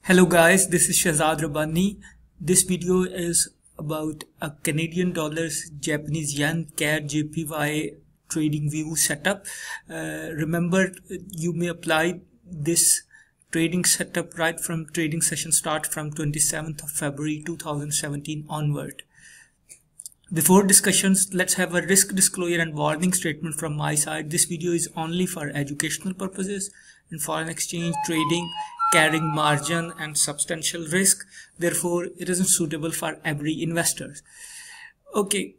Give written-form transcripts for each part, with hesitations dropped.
Hello guys, this is Shahzad Rabbani. This video is about a Canadian dollars Japanese yen CAD JPY trading view setup. Remember, you may apply this trading setup right from trading session start from 27th of February 2017 onward. Before discussions, let's have a risk disclosure and warning statement from my side. This video is only for educational purposes. In foreign exchange trading, carrying margin and substantial risk. Therefore, it isn't suitable for every investor. Okay,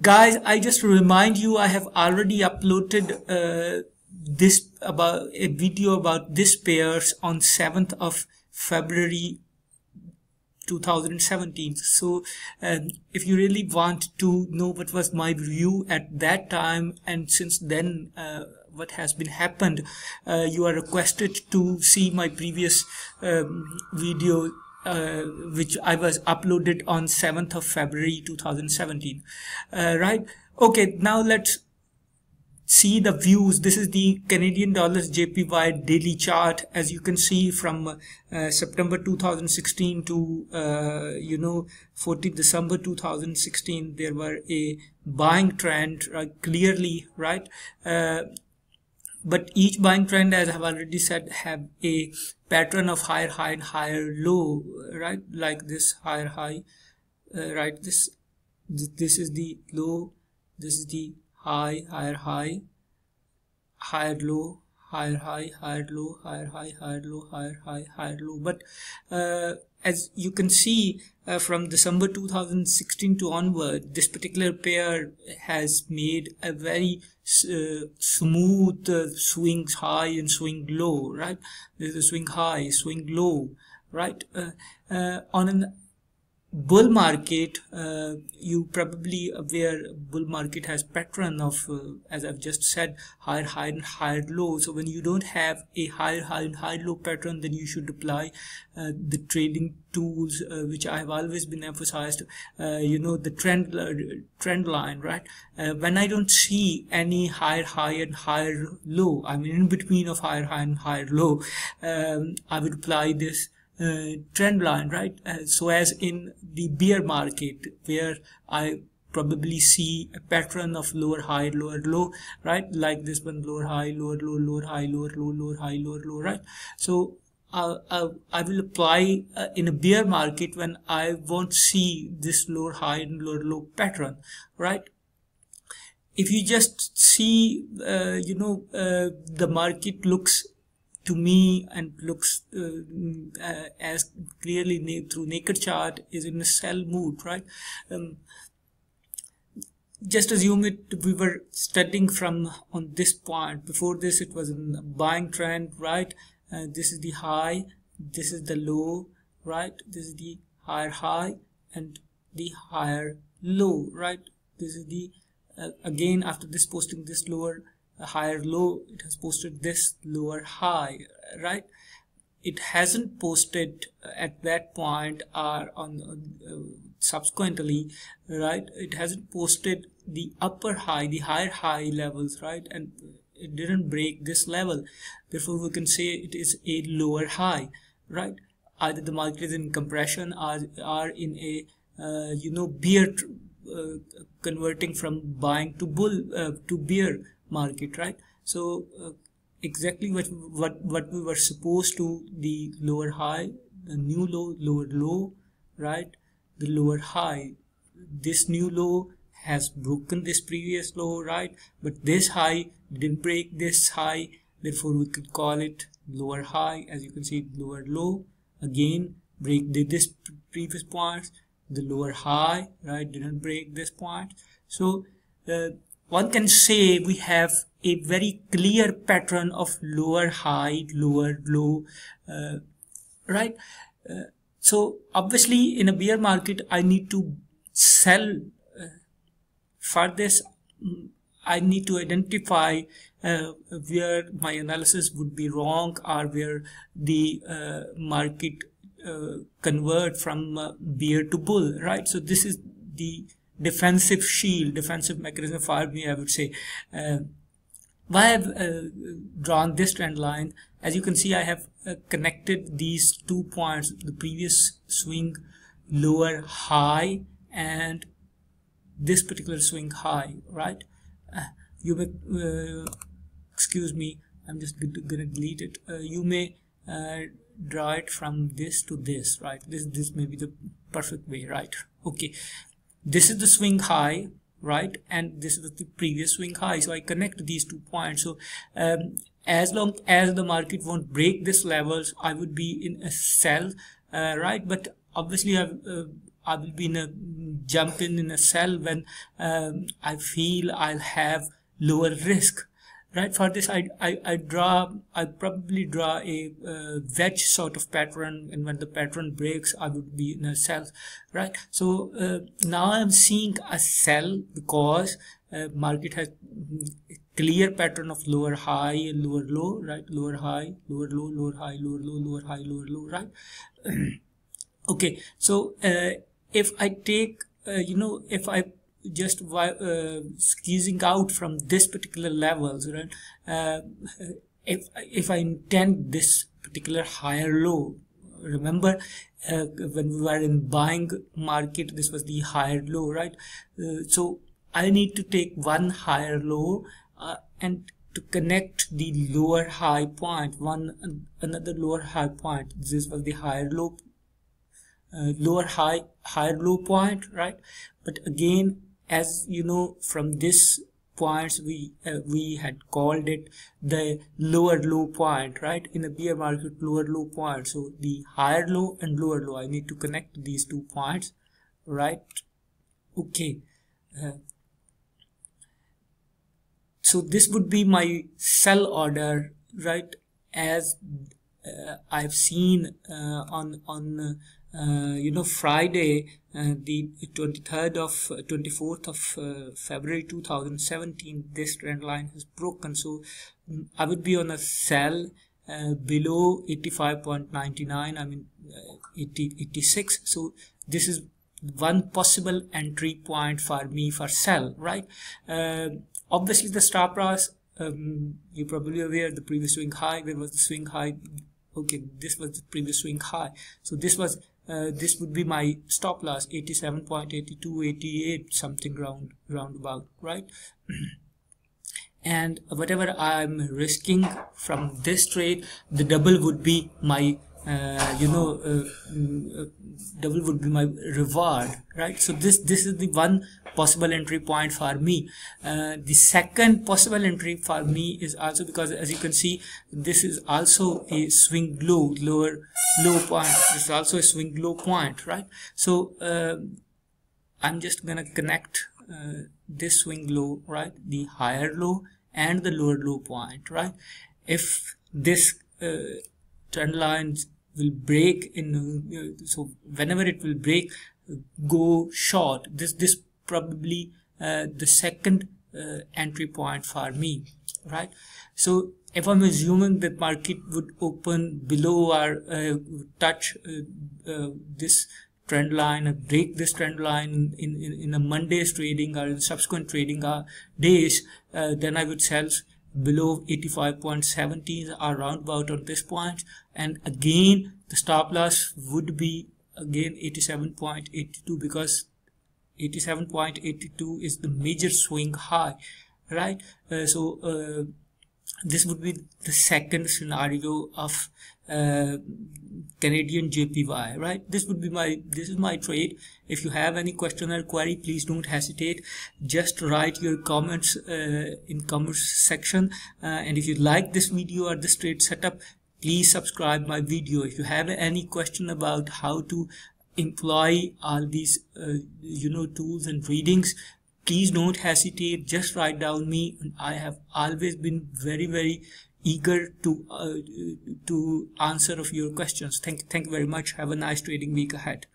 guys, I just remind you, I have already uploaded a video about this pairs on 7th of February 2017. So if you really want to know what was my view at that time and since then what has been happened, you are requested to see my previous video which I was uploaded on 7th of February 2017. Right, okay, now let's see the views. This is the Canadian dollars JPY daily chart. As you can see, from September 2016 to 14th December 2016, there were a buying trend, clearly, right? But each buying trend, as I have already said, have a pattern of higher high and higher low, right? Like this higher high, right? This is the low, this is the high, higher high, higher low, higher high, higher low, higher high, higher low, higher high, higher low. But as you can see, from December 2016 to onward, this particular pair has made a very smooth swings high and swing low, right? There's a swing high, swing low, right? On an bull market, you probably aware bull market has pattern of as I've just said, higher high and higher low. So when you don't have a higher high and higher low pattern, then you should apply the trading tools which I have always been emphasized, the trend line, right? When I don't see any higher high and higher low, I mean in between of higher high and higher low, I would apply this trend line, right? So as in the bear market, where I probably see a pattern of lower high, lower low, right? Like this one, lower high, lower low, lower high, lower low, lower high, lower low, right? So I will apply in a bear market when I won't see this lower high and lower low pattern, right? If you just see, the market looks to me and looks as clearly through naked chart is in a sell mood, right? Just assume it, we were studying from on this point. Before this it was in a buying trend, right? This is the high, this is the low, right? This is the higher high and the higher low, right? This is the again, after this posting this lower higher low, it has posted this lower high, right? It hasn't posted at that point or on subsequently, right? It hasn't posted the upper high, the higher high levels, right? And it didn't break this level. Therefore, we can say it is a lower high, right? Either the market is in compression or in a bear, converting from buying to bull to bear market, right? So exactly what we were supposed to, the lower high, the new low, lower low, right? The lower high, this new low has broken this previous low, right? But this high didn't break this high, therefore we could call it lower high. As you can see, lower low again break this previous point, the lower high, right? Didn't break this point. So one can say we have a very clear pattern of lower high, lower low, right? So obviously in a bear market, I need to sell. For this, I need to identify where my analysis would be wrong or where the market convert from bear to bull, right? So this is the defensive shield, defensive mechanism for me, I would say. why I've drawn this trend line. As you can see, I have connected these 2 points, the previous swing lower high and this particular swing high, right? You may excuse me, I'm just gonna delete it. You may draw it from this to this, right? This may be the perfect way, right? Okay, this is the swing high, right, and this is the previous swing high, so I connect these 2 points. So as long as the market won't break this levels, I would be in a sell, right? But obviously I will be in a jump in a sell when I feel I'll have lower risk, right? For this I probably draw a wedge sort of pattern, and when the pattern breaks I would be in a sell, right? So now I'm seeing a sell because market has clear pattern of lower high and lower low, right? Lower high, lower low, lower high, lower low, lower high, lower low, right? Okay, so if I take if I just squeezing out from this particular levels, right? If I intend this particular higher low, remember when we were in buying market, this was the higher low, right? So I need to take one higher low and to connect the lower high point, another lower high point. This was the higher low, lower high, higher low point, right? But again, as you know, from this points we had called it the lower low point, right? In a bear market, lower low point. So the higher low and lower low, I need to connect these 2 points, right? Okay, so this would be my sell order, right? As I've seen on Friday, the 24th of February 2017, this trend line has broken. So I would be on a sell below 85.99, I mean 86. So this is one possible entry point for me for sell, right? Obviously the stop loss, you're probably aware, the previous swing high, where was the swing high? Okay, this was the previous swing high. So this was this would be my stop loss, 87.82, 88, something round about, right? And whatever I'm risking from this trade, the double would be my double would be my reward, right? So this is the one possible entry point for me. The second possible entry for me is also, because as you can see, this is also a swing low, lower low point. This is also a swing low point, right? So I'm just gonna connect this swing low, right, the higher low and the lower low point, right? If this trend lines will break in, so whenever it will break, go short. This probably the second entry point for me, right? So if I'm assuming that market would open below or touch this trend line, or break this trend line in a Monday's trading or in subsequent trading days, then I would sell below 85.70 or round about on this point, and again the stop loss would be again 87.82, because 87.82 is the major swing high, right? So this would be the second scenario of Canadian JPY, right? This is my trade. If you have any question or query, please don't hesitate. Just write your comments in comments section. And if you like this video or this trade setup, please subscribe my video. If you have any question about how to employ all these tools and readings, please don't hesitate. Just write down me. I have always been very eager to answer of your questions. Thank you very much. Have a nice trading week ahead.